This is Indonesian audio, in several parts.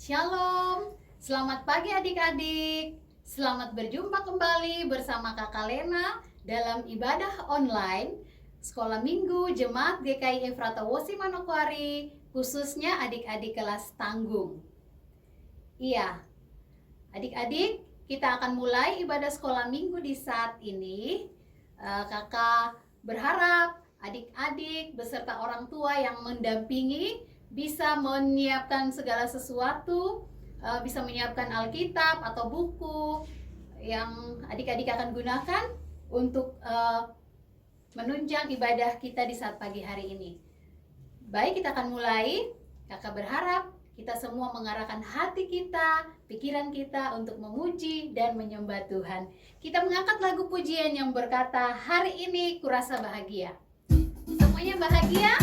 Shalom, selamat pagi adik-adik. Selamat berjumpa kembali bersama Kakak Lena dalam ibadah online Sekolah Minggu Jemaat GKI Efrata Wosi Manokwari, khususnya adik-adik kelas tanggung. Iya, adik-adik, kita akan mulai ibadah sekolah minggu di saat ini. Kakak berharap adik-adik beserta orang tua yang mendampingi bisa menyiapkan segala sesuatu, bisa menyiapkan Alkitab atau buku yang adik-adik akan gunakan untuk menunjang ibadah kita di saat pagi hari ini. Baik, kita akan mulai. Kakak berharap kita semua mengarahkan hati kita, pikiran kita untuk memuji dan menyembah Tuhan. Kita mengangkat lagu pujian yang berkata, hari ini kurasa bahagia. Semuanya bahagia?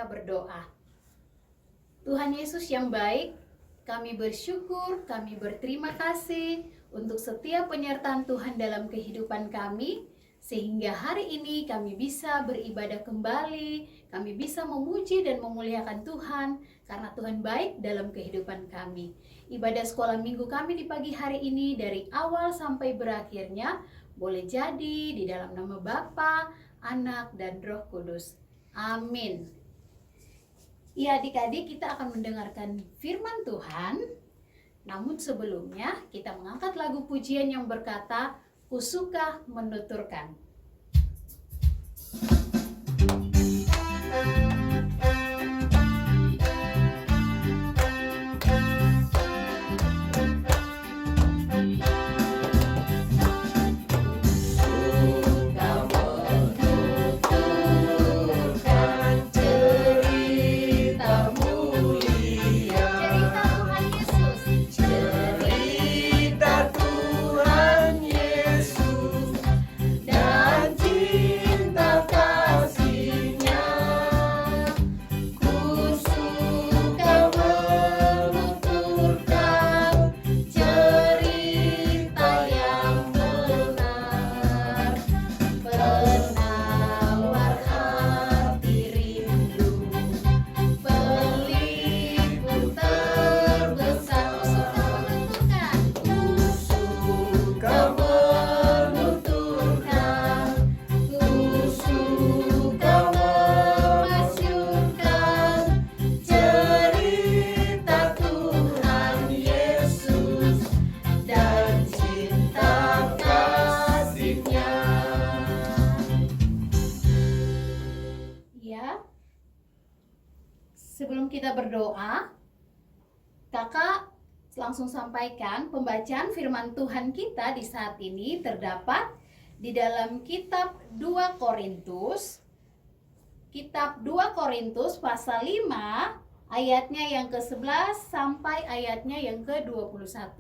Berdoa. Tuhan Yesus yang baik, kami bersyukur, kami berterima kasih untuk setiap penyertaan Tuhan dalam kehidupan kami, sehingga hari ini kami bisa beribadah kembali, kami bisa memuji dan memuliakan Tuhan, karena Tuhan baik dalam kehidupan kami. Ibadah sekolah minggu kami di pagi hari ini dari awal sampai berakhirnya, boleh jadi di dalam nama Bapa, Anak, dan Roh Kudus. Amin. Ya adik-adik, kita akan mendengarkan firman Tuhan. Namun sebelumnya kita mengangkat lagu pujian yang berkata, Ku suka menuturkan. Sebelum kita berdoa, kakak langsung sampaikan pembacaan firman Tuhan kita di saat ini terdapat di dalam kitab 2 Korintus. Kitab 2 Korintus pasal 5 ayatnya yang ke-11 sampai ayatnya yang ke-21.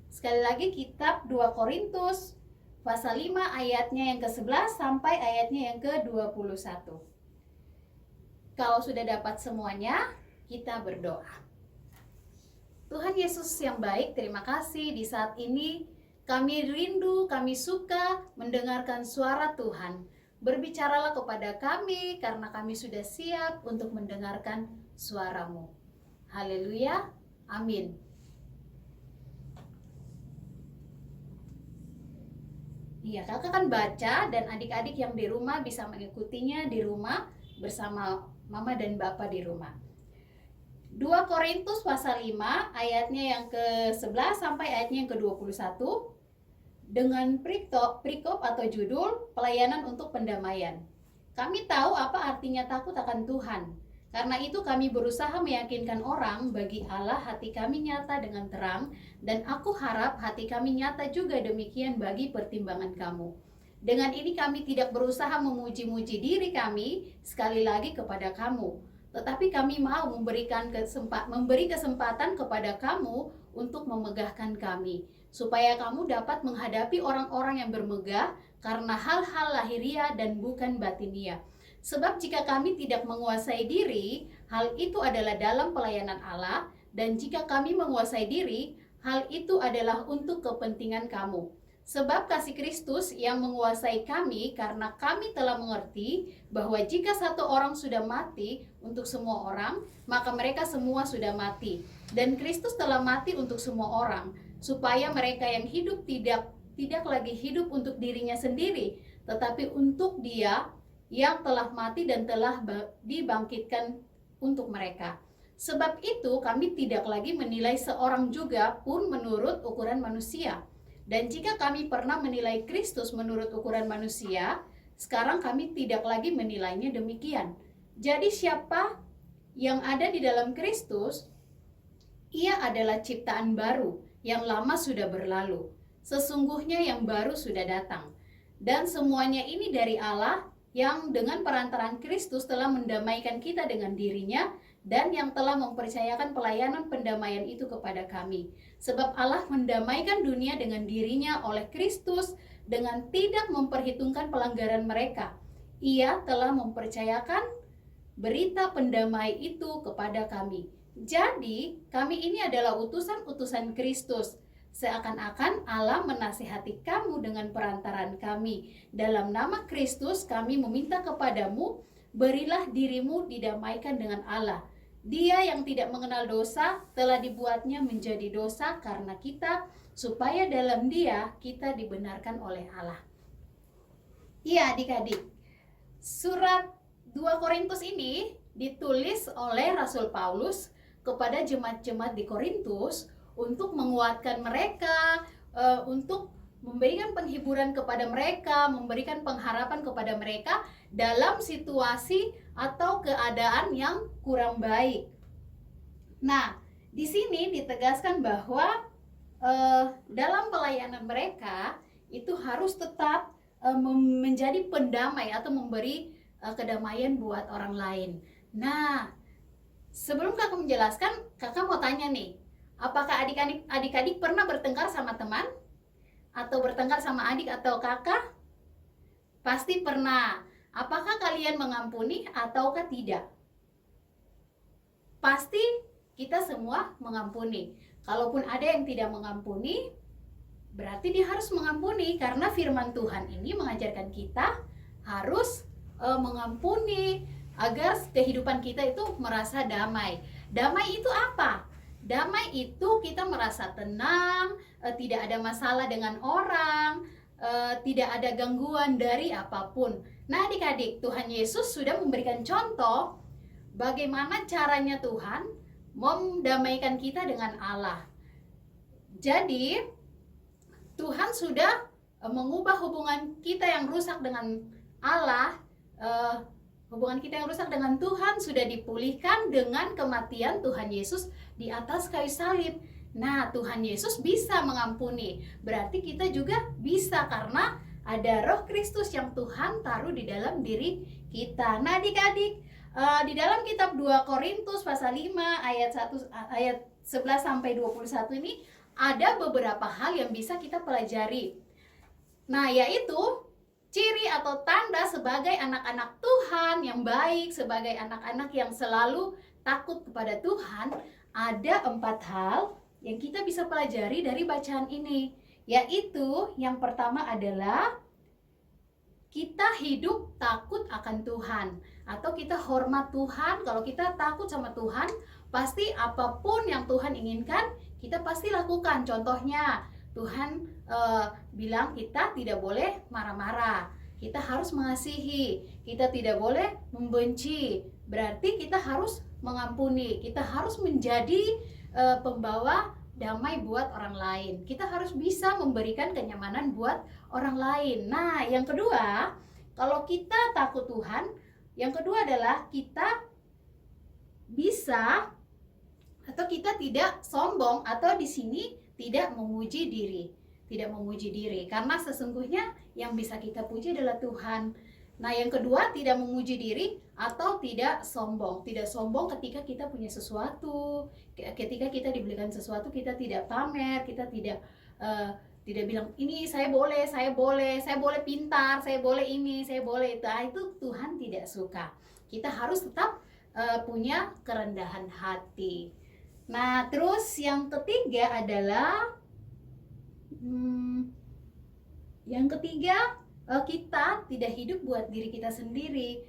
Sekali lagi kitab 2 Korintus pasal 5 ayatnya yang ke-11 sampai ayatnya yang ke-21. Kalau sudah dapat semuanya, kita berdoa. Tuhan Yesus yang baik, terima kasih di saat ini kami rindu, kami suka mendengarkan suara Tuhan. Berbicaralah kepada kami karena kami sudah siap untuk mendengarkan suara-Mu. Haleluya, amin. Iya, kakak kan baca dan adik-adik yang di rumah bisa mengikutinya di rumah bersama mama dan bapak di rumah. 2 Korintus pasal 5 ayatnya yang ke-11 sampai ayatnya yang ke-21 dengan perikop atau judul pelayanan untuk pendamaian. Kami tahu apa artinya takut akan Tuhan. Karena itu kami berusaha meyakinkan orang bagi Allah hati kami nyata dengan terang, dan aku harap hati kami nyata juga demikian bagi pertimbangan kamu. Dengan ini kami tidak berusaha memuji-muji diri kami sekali lagi kepada kamu, tetapi kami mau memberi kesempatan kepada kamu untuk memegahkan kami, supaya kamu dapat menghadapi orang-orang yang bermegah karena hal-hal lahiriah dan bukan batiniah. Sebab jika kami tidak menguasai diri, hal itu adalah dalam pelayanan Allah, dan jika kami menguasai diri, hal itu adalah untuk kepentingan kamu. Sebab kasih Kristus yang menguasai kami, karena kami telah mengerti bahwa jika satu orang sudah mati untuk semua orang, maka mereka semua sudah mati. Dan Kristus telah mati untuk semua orang, supaya mereka yang hidup tidak lagi hidup untuk dirinya sendiri, tetapi untuk Dia yang telah mati dan telah dibangkitkan untuk mereka. Sebab itu kami tidak lagi menilai seorang juga pun menurut ukuran manusia. Dan jika kami pernah menilai Kristus menurut ukuran manusia, sekarang kami tidak lagi menilainya demikian. Jadi siapa yang ada di dalam Kristus, ia adalah ciptaan baru, yang lama sudah berlalu. Sesungguhnya yang baru sudah datang. Dan semuanya ini dari Allah, yang dengan perantaraan Kristus telah mendamaikan kita dengan dirinya, dan yang telah mempercayakan pelayanan pendamaian itu kepada kami. Sebab Allah mendamaikan dunia dengan dirinya oleh Kristus dengan tidak memperhitungkan pelanggaran mereka. Ia telah mempercayakan berita pendamai itu kepada kami. Jadi kami ini adalah utusan-utusan Kristus, seakan-akan Allah menasihati kamu dengan perantaran kami. Dalam nama Kristus kami meminta kepadamu, berilah dirimu didamaikan dengan Allah. Dia yang tidak mengenal dosa telah dibuatnya menjadi dosa karena kita, supaya dalam Dia kita dibenarkan oleh Allah. Iya adik-adik, surat 2 Korintus ini ditulis oleh Rasul Paulus kepada jemaat-jemaat di Korintus untuk menguatkan mereka, untuk memberikan penghiburan kepada mereka, memberikan pengharapan kepada mereka dalam situasi atau keadaan yang kurang baik. Nah, di sini ditegaskan bahwa dalam pelayanan mereka itu harus tetap menjadi pendamai atau memberi kedamaian buat orang lain. Nah, sebelum kakak menjelaskan, kakak mau tanya nih, apakah adik-adik pernah bertengkar sama teman? Atau bertengkar sama adik atau kakak? Pasti pernah. Apakah kalian mengampuni ataukah tidak? Pasti kita semua mengampuni. Kalaupun ada yang tidak mengampuni, berarti dia harus mengampuni. Karena firman Tuhan ini mengajarkan kita harus mengampuni agar kehidupan kita itu merasa damai. Damai itu apa? Damai itu kita merasa tenang, tidak ada masalah dengan orang, tidak ada gangguan dari apapun. Nah adik-adik, Tuhan Yesus sudah memberikan contoh bagaimana caranya Tuhan mendamaikan kita dengan Allah. Jadi Tuhan sudah mengubah hubungan kita yang rusak dengan Allah, hubungan kita yang rusak dengan Tuhan sudah dipulihkan dengan kematian Tuhan Yesus di atas kayu salib. Nah, Tuhan Yesus bisa mengampuni. Berarti kita juga bisa karena ada Roh Kristus yang Tuhan taruh di dalam diri kita. Nah, adik-adik, di dalam kitab 2 Korintus pasal 5 ayat 11 sampai 21 ini ada beberapa hal yang bisa kita pelajari. Nah, yaitu ciri atau tanda sebagai anak-anak Tuhan yang baik, sebagai anak-anak yang selalu takut kepada Tuhan, ada 4 hal yang kita bisa pelajari dari bacaan ini. Yaitu yang pertama adalah kita hidup takut akan Tuhan, atau kita hormat Tuhan. Kalau kita takut sama Tuhan, pasti apapun yang Tuhan inginkan kita pasti lakukan. Contohnya Tuhan bilang kita tidak boleh marah-marah, kita harus mengasihi, kita tidak boleh membenci. Berarti kita harus mengampuni, kita harus menjadi pembawa damai buat orang lain. Kita harus bisa memberikan kenyamanan buat orang lain. Nah, yang kedua, kalau kita takut Tuhan, yang kedua adalah kita bisa atau kita tidak sombong, atau di sini tidak memuji diri. Tidak memuji diri, karena sesungguhnya yang bisa kita puji adalah Tuhan. Nah, yang kedua, tidak memuji diri atau tidak sombong. Tidak sombong ketika kita punya sesuatu, ketika kita diberikan sesuatu, kita tidak pamer, kita tidak bilang ini saya boleh pintar, saya boleh ini, saya boleh itu. Nah, itu Tuhan tidak suka. Kita harus tetap punya kerendahan hati. Nah, terus yang ketiga adalah kita tidak hidup buat diri kita sendiri.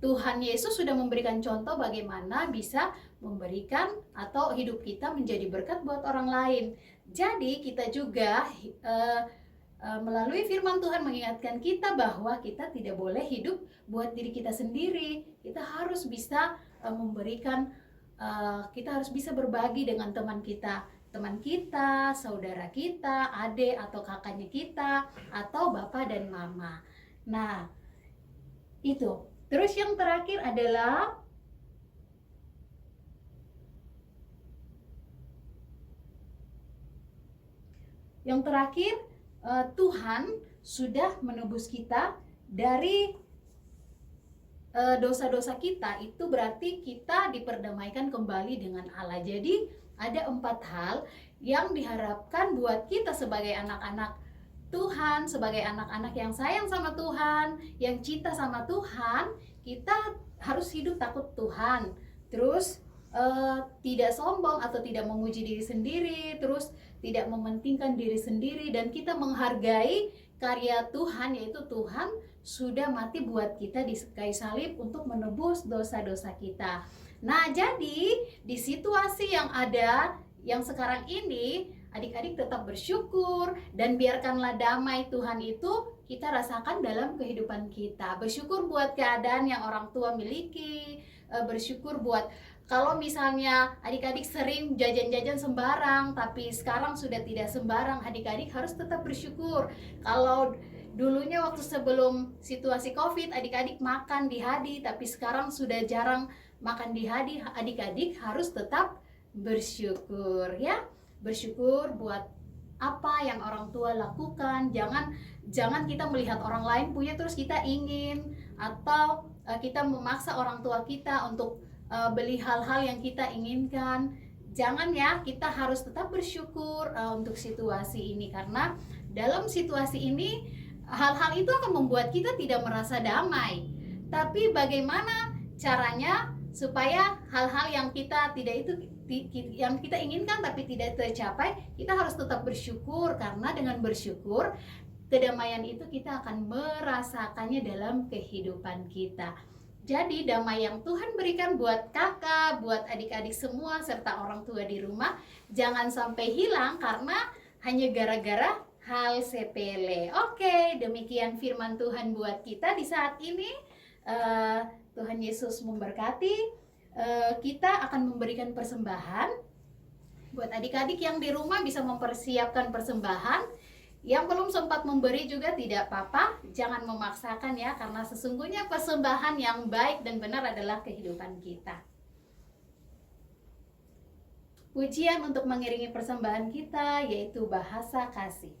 Tuhan Yesus sudah memberikan contoh bagaimana bisa memberikan atau hidup kita menjadi berkat buat orang lain. Jadi kita juga melalui firman Tuhan mengingatkan kita bahwa kita tidak boleh hidup buat diri kita sendiri. Kita harus bisa memberikan, kita harus bisa berbagi dengan teman kita, saudara kita, adik atau kakaknya kita, atau bapak dan mama. Nah, itu. Terus yang terakhir adalah Tuhan sudah menebus kita dari dosa-dosa kita. Itu berarti kita diperdamaikan kembali dengan Allah. Jadi ada 4 hal yang diharapkan buat kita sebagai anak-anak Tuhan, sebagai anak-anak yang sayang sama Tuhan, yang cinta sama Tuhan. Kita harus hidup takut Tuhan, terus tidak sombong atau tidak memuji diri sendiri, terus tidak mementingkan diri sendiri, dan kita menghargai karya Tuhan, yaitu Tuhan sudah mati buat kita di kayu salib untuk menebus dosa-dosa kita. Nah, jadi di situasi yang ada yang sekarang ini, adik-adik tetap bersyukur dan biarkanlah damai Tuhan itu kita rasakan dalam kehidupan kita. Bersyukur buat keadaan yang orang tua miliki, bersyukur buat kalau misalnya adik-adik sering jajan-jajan sembarang, tapi sekarang sudah tidak sembarang, adik-adik harus tetap bersyukur. Kalau dulunya waktu sebelum situasi COVID, adik-adik makan di hadi, tapi sekarang sudah jarang makan di hadi, adik-adik harus tetap bersyukur ya. Bersyukur buat apa yang orang tua lakukan. Jangan kita melihat orang lain punya terus kita ingin, atau kita memaksa orang tua kita untuk beli hal-hal yang kita inginkan. Jangan ya, kita harus tetap bersyukur untuk situasi ini, karena dalam situasi ini hal-hal itu akan membuat kita tidak merasa damai. Tapi bagaimana caranya supaya hal-hal yang kita yang kita inginkan tapi tidak tercapai, kita harus tetap bersyukur, karena dengan bersyukur kedamaian itu kita akan merasakannya dalam kehidupan kita. Jadi damai yang Tuhan berikan buat kakak, buat adik-adik semua, serta orang tua di rumah, jangan sampai hilang karena hanya gara-gara hal sepele. Oke, demikian firman Tuhan buat kita di saat ini. Tuhan Yesus memberkati. Kita akan memberikan persembahan. Buat adik-adik yang di rumah bisa mempersiapkan persembahan. Yang belum sempat memberi juga tidak apa-apa, jangan memaksakan ya, karena sesungguhnya persembahan yang baik dan benar adalah kehidupan kita. Pujian untuk mengiringi persembahan kita yaitu bahasa kasih.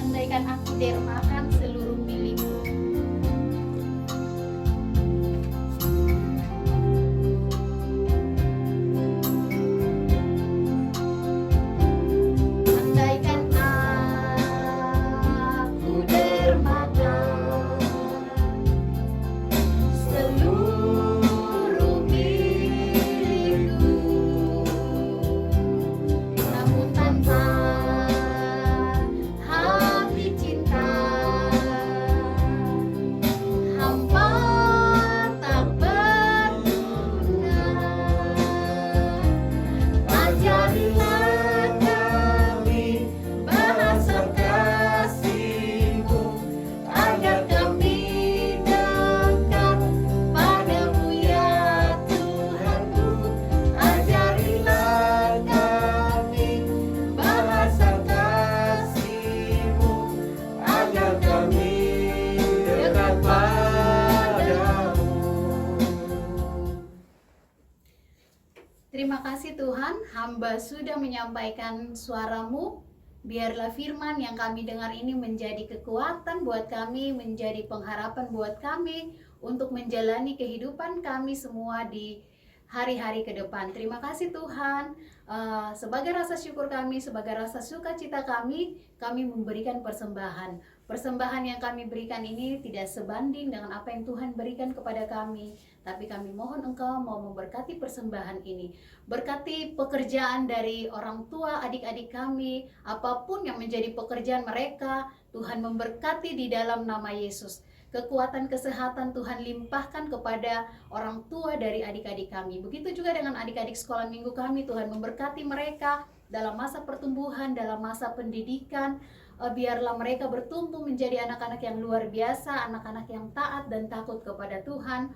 Andaikan aku dermakan seluruh milikku, Terima kasih Tuhan, hamba sudah menyampaikan suara-Mu. Biarlah firman yang kami dengar ini menjadi kekuatan buat kami, menjadi pengharapan buat kami untuk menjalani kehidupan kami semua di hari-hari ke depan. Terima kasih Tuhan. Sebagai rasa syukur kami, sebagai rasa sukacita kami memberikan persembahan. Persembahan yang kami berikan ini tidak sebanding dengan apa yang Tuhan berikan kepada kami. Tapi kami mohon Engkau mau memberkati persembahan ini. Berkati pekerjaan dari orang tua, adik-adik kami, apapun yang menjadi pekerjaan mereka, Tuhan memberkati di dalam nama Yesus. Kekuatan kesehatan Tuhan limpahkan kepada orang tua dari adik-adik kami. Begitu juga dengan adik-adik sekolah minggu kami, Tuhan memberkati mereka dalam masa pertumbuhan, dalam masa pendidikan. Biarlah mereka bertumbuh menjadi anak-anak yang luar biasa, anak-anak yang taat dan takut kepada Tuhan,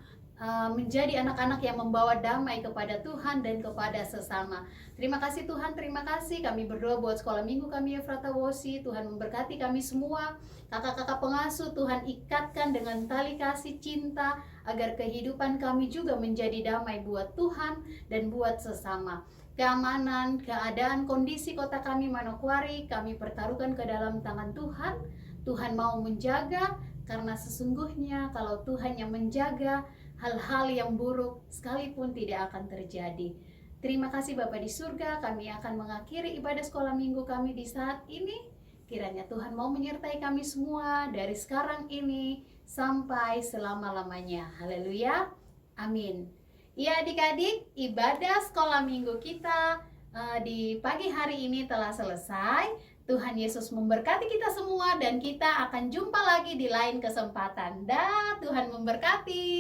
menjadi anak-anak yang membawa damai kepada Tuhan dan kepada sesama. Terima kasih Tuhan, terima kasih. Kami berdoa buat sekolah minggu kami Efrata Wosi. Tuhan memberkati kami semua. Kakak-kakak pengasuh Tuhan ikatkan dengan tali kasih cinta, agar kehidupan kami juga menjadi damai buat Tuhan dan buat sesama. Keamanan, keadaan, kondisi kota kami Manokwari kami pertaruhkan ke dalam tangan Tuhan. Tuhan mau menjaga, karena sesungguhnya kalau Tuhan yang menjaga, hal-hal yang buruk sekalipun tidak akan terjadi. Terima kasih Bapa di surga, kami akan mengakhiri ibadah sekolah minggu kami di saat ini. Kiranya Tuhan mau menyertai kami semua dari sekarang ini sampai selama-lamanya. Haleluya, amin. Ya adik-adik, ibadah sekolah minggu kita di pagi hari ini telah selesai. Tuhan Yesus memberkati kita semua dan kita akan jumpa lagi di lain kesempatan. Dah, Tuhan memberkati.